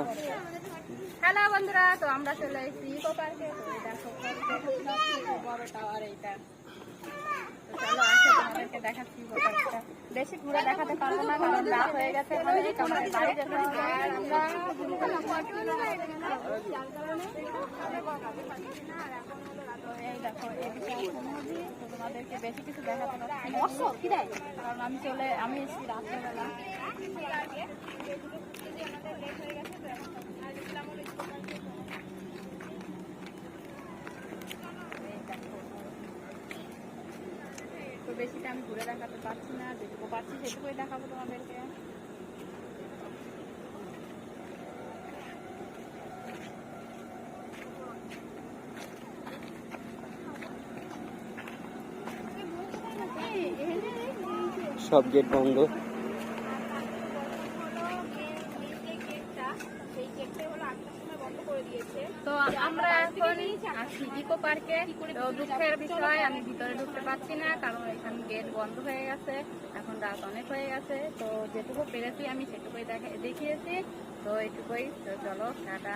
আচ্ছা হ্যালো বন্ধুরা, তো আমরা চলে এসেছি ইকো পার্কে। দেখো বড় টাওয়ার এইটা। তো চলো আসো, তোমাদেরকে দেখাচ্ছি ইকো পার্কটা। বেশি ঘুরে দেখাতে পারবো না কারণ রাত হয়ে গেছে, আমাদের বাড়ি যেতে হবে। আর আমরা এই দেখো এদিকে নদী, তো তোমাদেরকে বেশি কিছু দেখাতে পারছি না কারণ আমি এসেছি রাত্রেবেলা। তো বেশিটা আমি ঘুরে দেখাতে পারছি না, যেটুকু পারছি সেটুকুই দেখাবো তোমাদেরকে। সব গেট বন্ধ। তো আমরা এখন আছি ইকো পার্কে। তো দুঃখের বিষয় আমি ভিতরে ঢুকতে পারছি না কারণ এখানে গেট বন্ধ হয়ে গেছে। এখন রাত অনেক হয়ে গেছে, তো যেটুকু পেরেছি আমি সেটুকুই দেখিয়েছি। তো এইটুকুই, তো চলো টাটা।